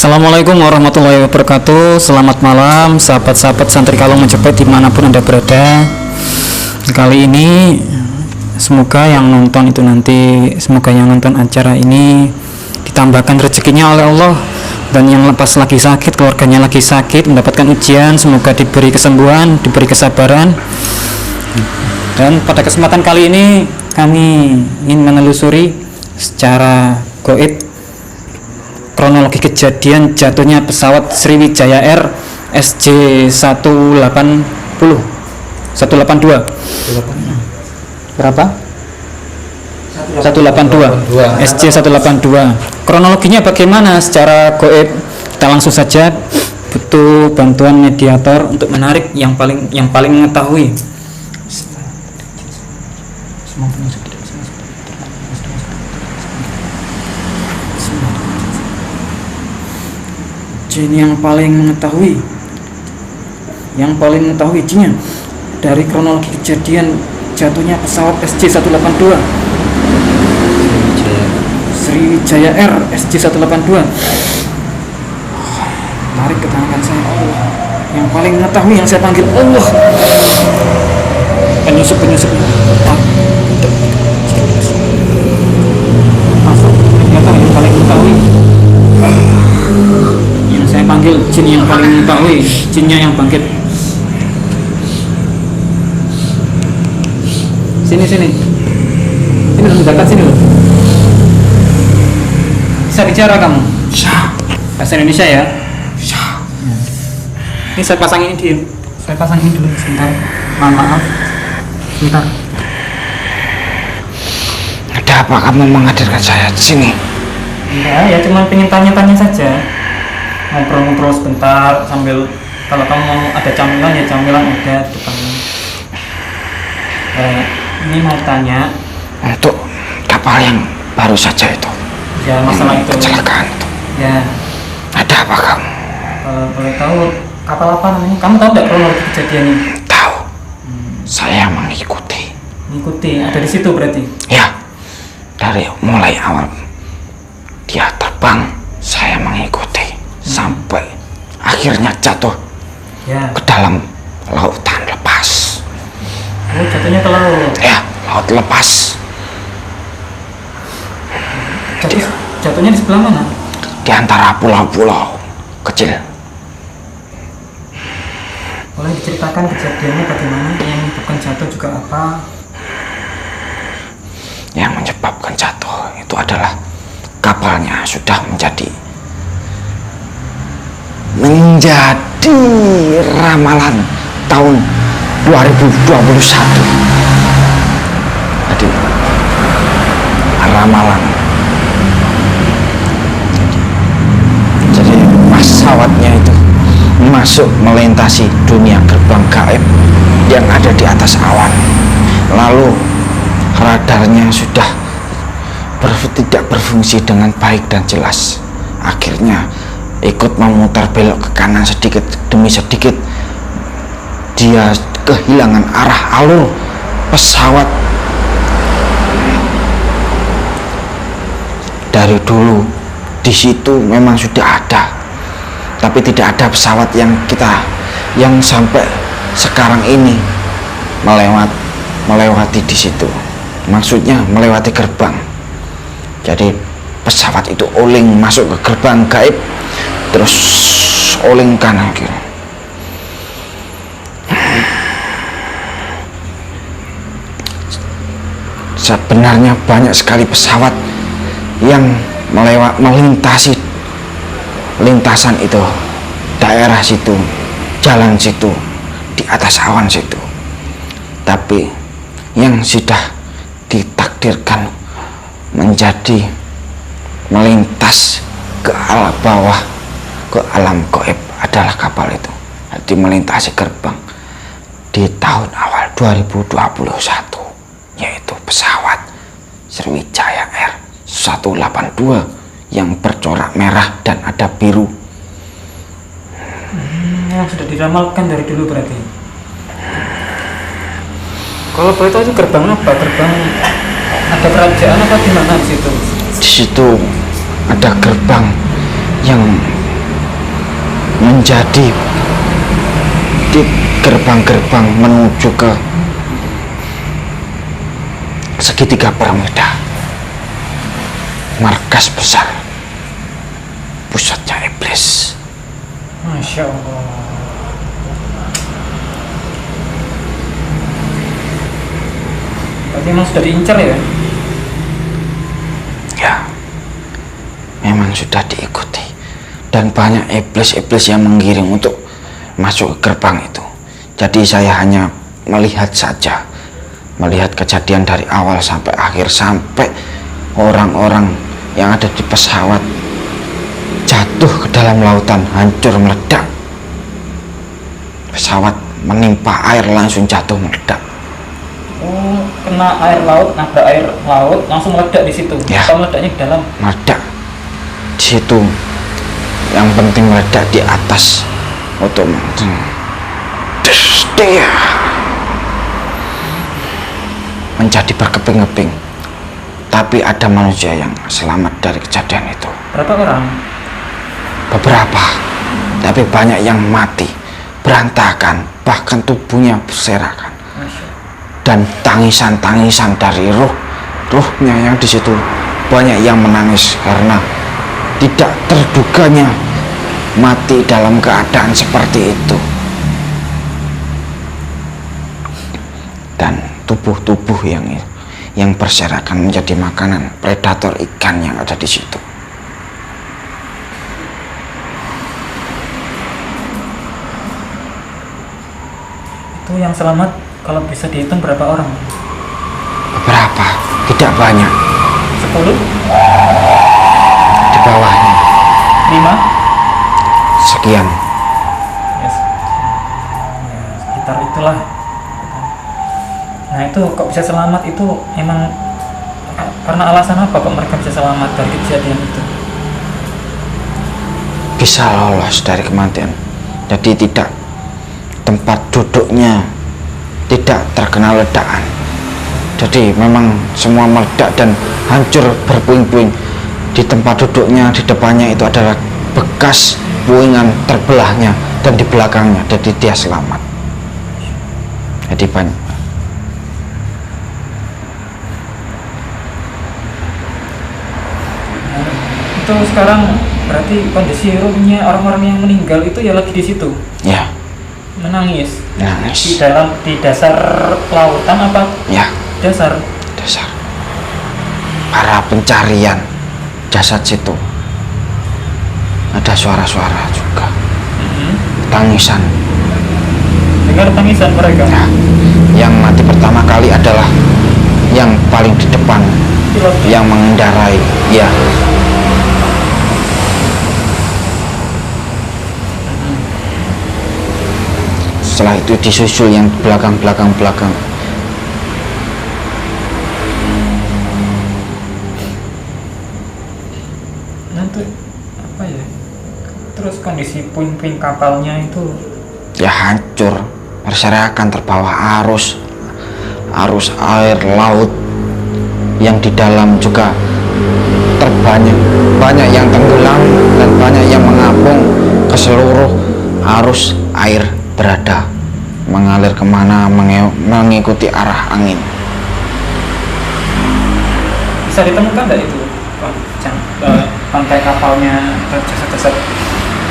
Assalamualaikum warahmatullahi wabarakatuh. Selamat malam sahabat-sahabat santri kalung Majapahit dimanapun Anda berada. Kali ini semoga yang nonton acara ini ditambahkan rezekinya oleh Allah, dan yang lepas lagi sakit, keluarganya lagi sakit, mendapatkan ujian, semoga diberi kesembuhan, diberi kesabaran. Dan pada kesempatan kali ini kami ingin menelusuri secara goib kronologi kejadian jatuhnya pesawat Sriwijaya Air SJ182 berapa? 182 SJ182. Kronologinya bagaimana secara goib? Kita langsung saja, butuh bantuan mediator untuk menarik yang paling mengetahui. Jin yang paling mengetahui jinnya dari kronologi kejadian jatuhnya pesawat SJ182 Sriwijaya Air SJ182. Tarik ke tangan saya, Allah yang paling mengetahui, yang saya panggil Allah, penyusup ternyata yang paling mengetahui, yang saya panggil jin yang paling mengetahui, jinnya yang bangkit. Sini loh, mendekat sini loh. Bisa bicara kamu? Bisa. Bahasa Indonesia ya? Bisa. Ini saya pasang ini dulu sebentar. Maaf. Sebentar. Ada apa kamu menghadirkan saya di sini? Enggak, ya cuma pengen tanya-tanya saja. Ngobrol-ngobrol sebentar sambil, kalau kamu mau ada camilan ya camilan ada di depannya. Ini mau tanya Untuk kapal yang baru saja itu, ya, masalah itu kecelakaan itu. ya. Ada apa kamu? Boleh tahu kapal apa namanya? Kamu tahu nggak kronologi kejadian ini? Tahu. Saya mengikuti. Ada di situ berarti? Ya, dari mulai awal dia terbang saya mengikuti sampai akhirnya jatuh Ya. ke dalam lautan lepas. Oh, jatuhnya ke laut. Ya, laut lepas. Jatuhnya di sebelah mana? Di antara pulau-pulau kecil. Boleh diceritakan kejadiannya bagaimana? Yang menyebabkan jatuh juga apa? Yang menyebabkan jatuh itu adalah kapalnya sudah menjadi ramalan tahun 2021. Jadi ramalan. Jadi pesawatnya itu masuk melintasi dunia gerbang gaib yang ada di atas awan. Lalu radarnya sudah tidak berfungsi dengan baik dan jelas. Akhirnya ikut memutar belok ke kanan sedikit demi sedikit. Dia kehilangan arah alur pesawat. Dari dulu di situ memang sudah ada, tapi tidak ada pesawat yang sampai sekarang ini melewati di situ. Maksudnya melewati gerbang. Jadi pesawat itu oleng masuk ke gerbang gaib, terus oleng kanan kiri. Sebenarnya banyak sekali pesawat yang melintasi lintasan itu, daerah situ, jalan situ, di atas awan situ. Tapi yang sudah ditakdirkan menjadi melintas ke alam bawah, ke alam gaib adalah kapal itu. Jadi melintasi gerbang di tahun awal 2021, yaitu pesawat Sriwijaya Air 182 yang bercorak merah dan ada biru. Yang sudah diramalkan dari dulu berarti. Kalau boleh tahu itu gerbang apa? Gerbang ada kerajaan apa di mana di situ? Di situ ada gerbang yang menjadi di gerbang-gerbang menuju ke segitiga Bermuda, markas besar pusatnya iblis. Masya Allah. Berarti memang sudah diincar ya? Ya, memang sudah diikuti, dan banyak iblis-iblis yang menggiring untuk masuk ke gerbang itu. Jadi saya hanya melihat saja, melihat kejadian dari awal sampai akhir, sampai orang-orang yang ada di pesawat jatuh ke dalam lautan, hancur meledak. Pesawat menimpa air, langsung jatuh meledak. Oh, kena air laut, nabrak air laut, langsung meledak di situ. Ya. Atau meledaknya di dalam? Meledak di situ. Yang penting meledak di atas untuk dia menjadi berkeping-keping. Tapi ada manusia yang selamat dari kejadian itu. Berapa orang? Beberapa, tapi banyak yang mati, berantakan, bahkan tubuhnya berserakan. Dan tangisan-tangisan dari ruhnya yang di situ, banyak yang menangis karena tidak terduganya mati dalam keadaan seperti itu. Dan tubuh-tubuh yang berserakan menjadi makanan predator ikan yang ada di situ. Itu yang selamat kalau bisa dihitung berapa orang? Beberapa, tidak banyak. 10? Di bawahnya 5? sekian. Ya, sekitar itulah. Nah itu kok bisa selamat, itu emang karena alasan apa kok mereka bisa selamat dari kejadian itu? Bisa lolos dari kematian. Jadi tidak, tempat duduknya tidak terkena ledakan. Jadi memang semua meledak dan hancur berpuing-puing. Di tempat duduknya, di depannya itu adalah bekas puingan terbelahnya, dan di belakangnya. Jadi dia selamat. Jadi banyak. Itu sekarang berarti kondisi ruhnya orang-orang yang meninggal itu ya lagi di situ, Ya, menangis di nangis. dalam, di dasar lautan apa Ya, dasar? dasar. Para pencarian jasad situ. Ada suara-suara juga. Tangisan. Dengar tangisan mereka. Ya, yang mati pertama kali adalah yang paling di depan, Pilot. yang mengendarai. Ya, setelah itu disusul yang belakang. Nanti apa ya? Terus kondisi puing-puing kapalnya itu Ya hancur, berserakan, terbawa arus air laut. Yang di dalam juga banyak yang tenggelam dan banyak yang mengapung ke seluruh arus air berada, mengalir kemana, mengikuti arah angin. bisa ditemukan nggak itu pantai kapalnya atau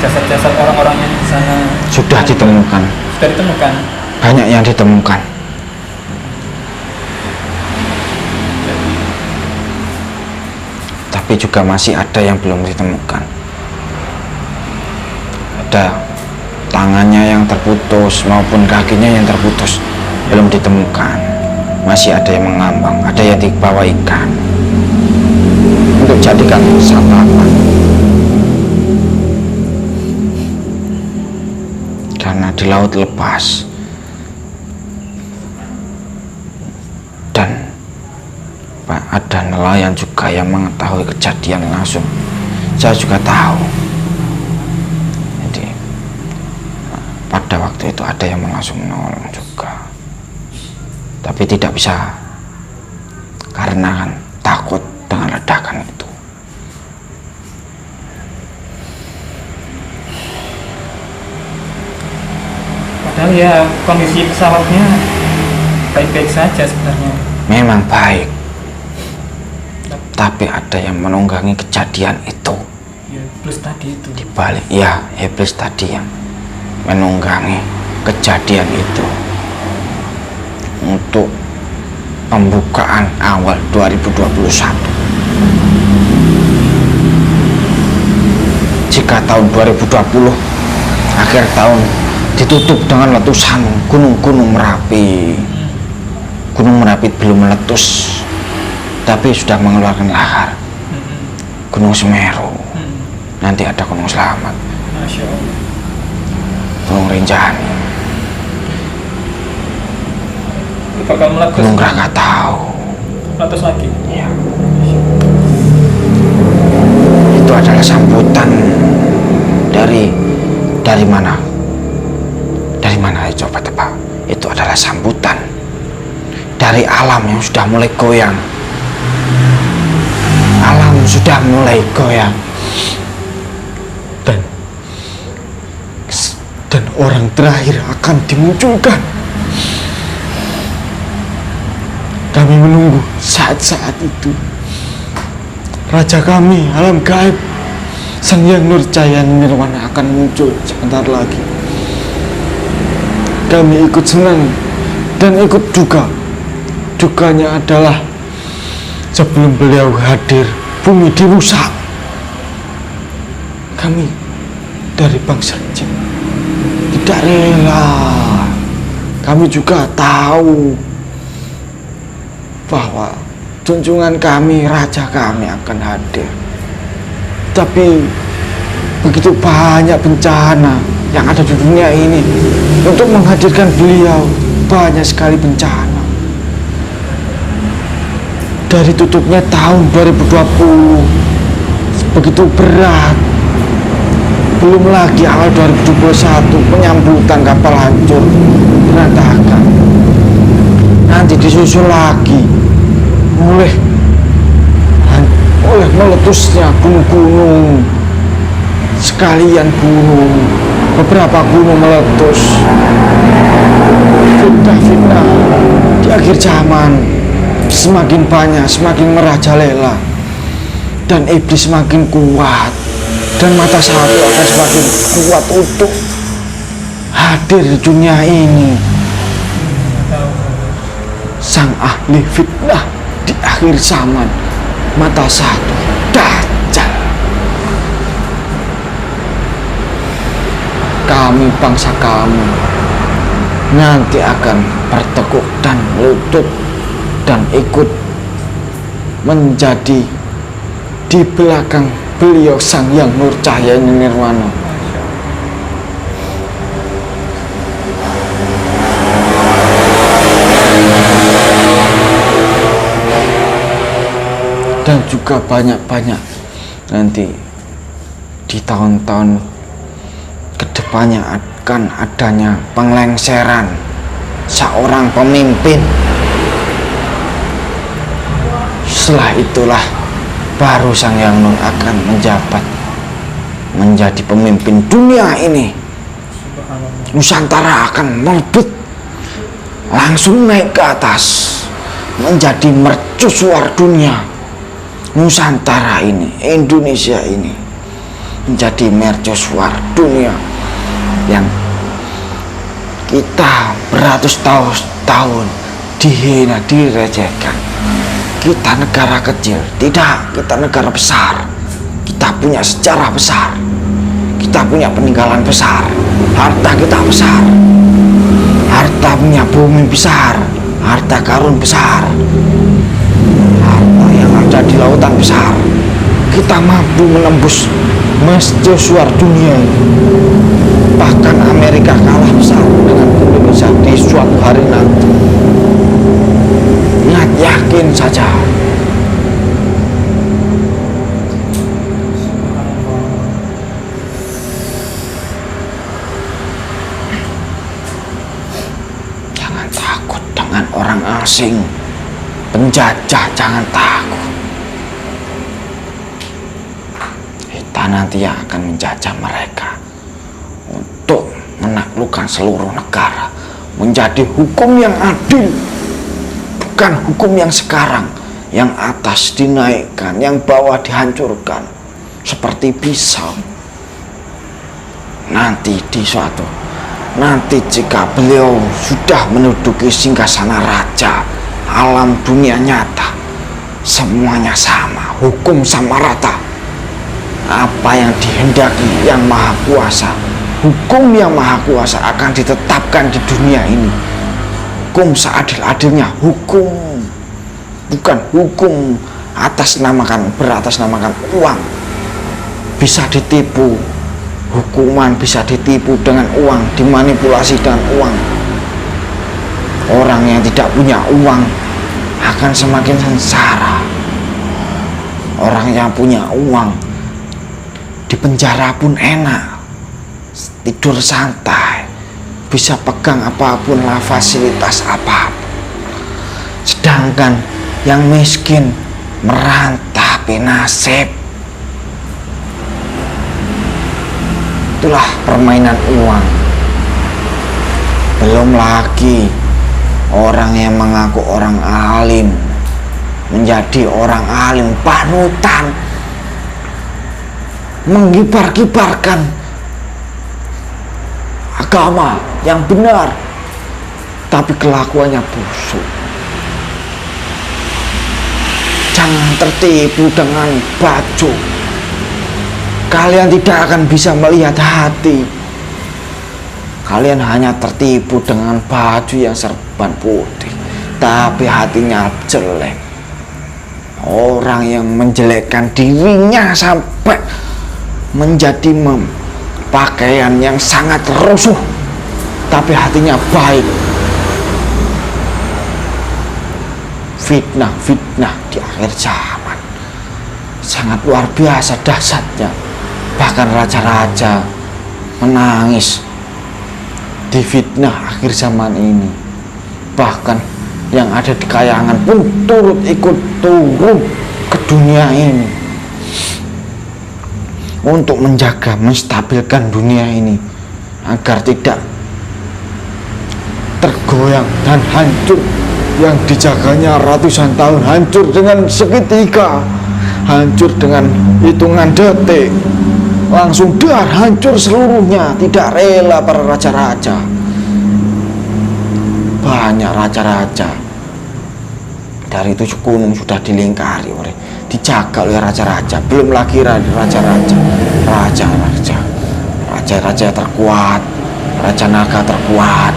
jasad-jasad orang-orang yang di sana? Sudah ditemukan, Sudah ditemukan. banyak yang ditemukan. Tapi juga masih ada yang belum ditemukan. Ada tangannya yang terputus maupun kakinya yang terputus, belum ditemukan. Masih ada yang mengambang, ada yang dibawa ikan untuk jadikan santapan. Karena di laut lepas. Dan ada nelayan juga yang mengetahui kejadian langsung. Saya juga tahu. Jadi pada waktu itu ada yang langsung menolong juga, tapi tidak bisa karena kan takut dengan ledakan itu. ya kondisi pesawatnya baik-baik saja sebenarnya. Memang baik, tapi ada yang menunggangi kejadian itu. Ya, plus tadi itu. Di balik ya iblis tadi yang menunggangi kejadian itu untuk pembukaan awal 2021. Jika tahun 2020 akhir tahun ditutup dengan letusan gunung-gunung Merapi. Gunung Merapi belum meletus, tapi sudah mengeluarkan lahar. Gunung Semeru, nanti ada Gunung Selamat, Masya Allah. Gunung Rinjani, Bakal meletus. Gunung Krakatau. Meletus lagi. Ya. Itu adalah sambutan dari mana? Dari mana? Ayo coba tebak. Itu adalah sambutan dari alam yang sudah mulai goyang. Alam sudah mulai goyang. Dan orang terakhir akan dimunculkan. Kami menunggu saat-saat itu. Raja kami, alam gaib, Sang Hyang Nurjaya Nirwana akan muncul sebentar lagi. Kami ikut senang dan ikut duka. Dukanya adalah sebelum beliau hadir, bumi dirusak. Kami dari bangsa jin tidak rela. Kami juga tahu bahwa junjungan kami, raja kami akan hadir. Tapi begitu banyak bencana yang ada di dunia ini, untuk menghadirkan beliau banyak sekali bencana. Dari tutupnya tahun 2020 begitu berat, belum lagi awal 2021 penyambutan kapal hancur berantakan. Nanti disusul lagi oleh meletusnya gunung-gunung, sekalian gunung, beberapa gunung meletus. Fitnah-fitnah di akhir zaman semakin banyak, semakin merajalela, dan iblis semakin kuat, dan mata satu akan semakin kuat untuk hadir di dunia ini. Sang ahli fitnah di akhir zaman, mata satu, Dajjal. Kami, bangsa kami, nanti akan bertekuk dan lutut dan ikut menjadi di belakang beliau Sang Hyang Nurjaya Nirwana. Dan juga banyak-banyak nanti di tahun-tahun kedepannya akan adanya penglengseran seorang pemimpin. Setelah itulah baru Sang Hyang Nur akan menjabat menjadi pemimpin dunia ini. Nusantara akan melebit, langsung naik ke atas menjadi mercusuar dunia. Nusantara ini, Indonesia ini menjadi mercusuar dunia yang kita beratus tahun dihina, direcehkan. Kita negara kecil, tidak, kita negara besar. Kita punya sejarah besar, kita punya peninggalan besar, harta kita besar, harta punya bumi besar, harta karun besar, harta yang ada di lautan besar. Kita mampu menembus mercusuar dunia ini. Bahkan Amerika kalah besar dengan Indonesia di suatu hari nanti. Ingat, yakin saja. Jangan takut dengan orang asing, penjajah, jangan takut. Kita nanti yang akan menjajah mereka untuk menaklukkan seluruh negara, menjadi hukum yang adil, bukan hukum yang sekarang, yang atas dinaikkan, yang bawah dihancurkan seperti pisau. Nanti jika beliau sudah menduduki singgasana raja, alam dunia nyata semuanya sama, hukum sama rata. Apa yang dihendaki yang maha kuasa, hukum yang maha kuasa akan ditetapkan di dunia ini. Hukum seadil-adilnya, hukum, bukan hukum beratasnamakan uang. Bisa ditipu, hukuman bisa ditipu dengan uang, dimanipulasi dengan uang. Orang yang tidak punya uang akan semakin sengsara. Orang yang punya uang di penjara pun enak, tidur santai, bisa pegang apapun lah, fasilitas apapun. Sedangkan yang miskin merantapi nasib. Itulah permainan uang. Belum lagi orang yang mengaku orang alim menjadi orang alim panutan, mengkibar-kibarkan agama yang benar, tapi kelakuannya busuk. Jangan tertipu dengan baju. Kalian tidak akan bisa melihat hati. Kalian hanya tertipu dengan baju yang serban putih, tapi hatinya jelek. Orang yang menjelekkan dirinya sampai menjadi pakaian yang sangat rusuh, tapi hatinya baik. Fitnah di akhir zaman sangat luar biasa dahsyatnya. Bahkan raja-raja menangis di fitnah akhir zaman ini. Bahkan yang ada di kayangan pun ikut turun ke dunia ini untuk menjaga, menstabilkan dunia ini agar tidak tergoyang dan hancur. Yang dijaganya ratusan tahun hancur dengan seketika, hancur dengan hitungan detik, langsung hancur seluruhnya. Tidak rela para raja-raja. Banyak raja-raja dari 7 gunung sudah dilingkari dijaga oleh raja-raja. Belum lagi raja-raja terkuat, raja naga terkuat.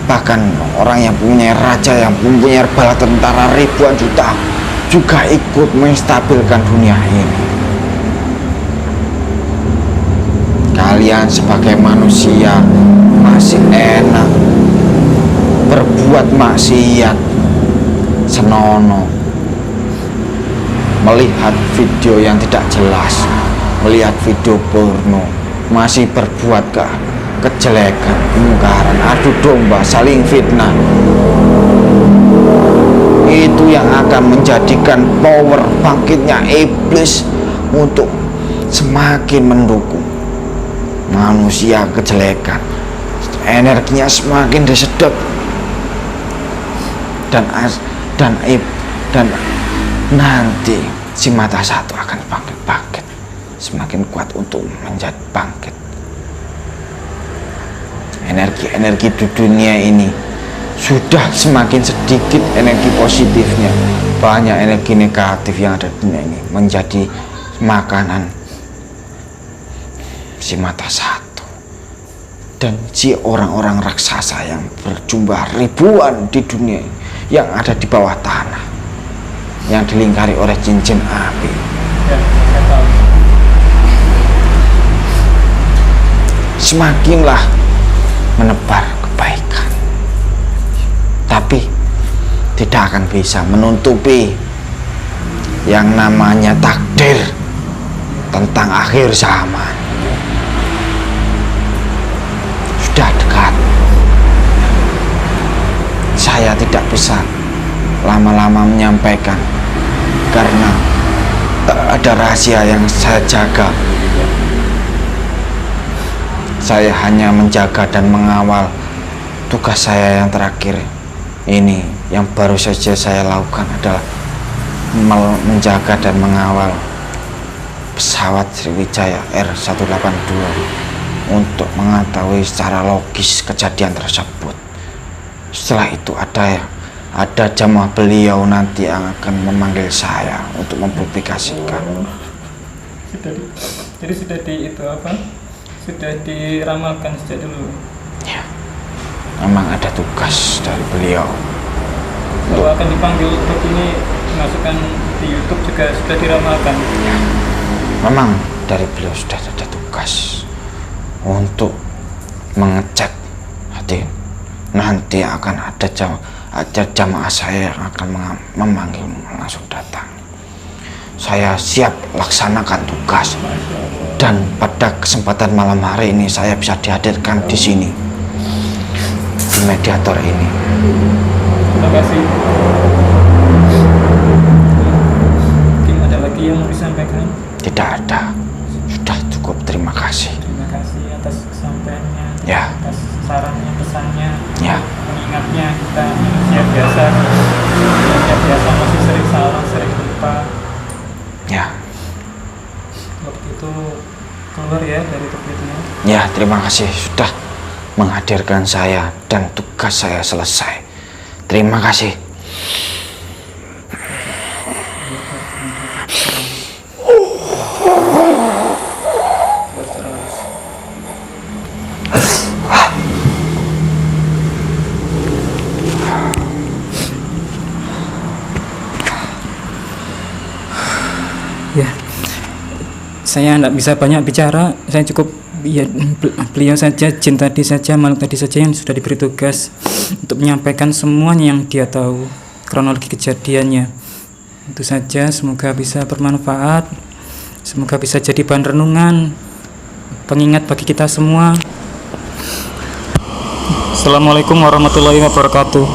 Bahkan orang yang punya raja, yang mempunyai bala tentara ribuan juta juga ikut menstabilkan dunia ini. Kalian sebagai manusia masih enak berbuat maksiat senonoh, melihat video yang tidak jelas, melihat video porno, masih berbuat kejelekan, kemungkaran, adu domba, saling fitnah. Itu yang akan menjadikan power bangkitnya iblis untuk semakin mendukung manusia kejelekan. Energinya semakin disedot dan nanti si mata satu akan bangkit semakin kuat untuk menjadi bangkit. Energi di dunia ini sudah semakin sedikit energi positifnya, banyak energi negatif yang ada di dunia ini menjadi makanan si mata satu dan si orang-orang raksasa yang berjumlah ribuan di dunia ini, yang ada di bawah tanah, yang dilingkari oleh cincin api. Semakinlah menebar kebaikan, tapi tidak akan bisa menutupi yang namanya takdir tentang akhir zaman. Sudah dekat. Saya tidak bisa lama-lama menyampaikan karena ada rahasia yang saya jaga. Saya hanya menjaga dan mengawal. Tugas saya yang terakhir ini, yang baru saja saya lakukan adalah menjaga dan mengawal pesawat Sriwijaya R182 untuk mengetahui secara logis kejadian tersebut. Setelah itu ada jamaah beliau nanti yang akan memanggil saya untuk mempublikasikan. Jadi sudah sudah diramalkan sejak dulu. Ya, memang ada tugas dari beliau. Bahwa akan dipanggil untuk ini dimasukkan di YouTube juga sudah diramalkan. Ya, memang dari beliau sudah ada tugas untuk mengecek hati. Nanti akan ada jamaah saya yang akan memanggil langsung datang. Saya siap laksanakan tugas, dan pada kesempatan malam hari ini saya bisa dihadirkan di sini, di mediator ini. Terima kasih. Mungkin ada lagi yang mau disampaikan? Tidak ada, sudah cukup. Terima kasih. Terima kasih atas kesampaiannya, Ya, atas sarannya, pesannya, ya, mengingatnya kita manusia biasa masih sering salah, sering lupa. ya, Waktu itu keluar ya dari topiknya. ya. Terima kasih sudah menghadirkan saya dan tugas saya selesai. Terima kasih. Ya, saya tidak bisa banyak bicara. Saya cukup ya, beliau saja, jin tadi saja, makhluk tadi saja yang sudah diberi tugas untuk menyampaikan semuanya yang dia tahu, kronologi kejadiannya. Itu saja, semoga bisa bermanfaat, semoga bisa jadi bahan renungan, pengingat bagi kita semua. Assalamualaikum warahmatullahi wabarakatuh.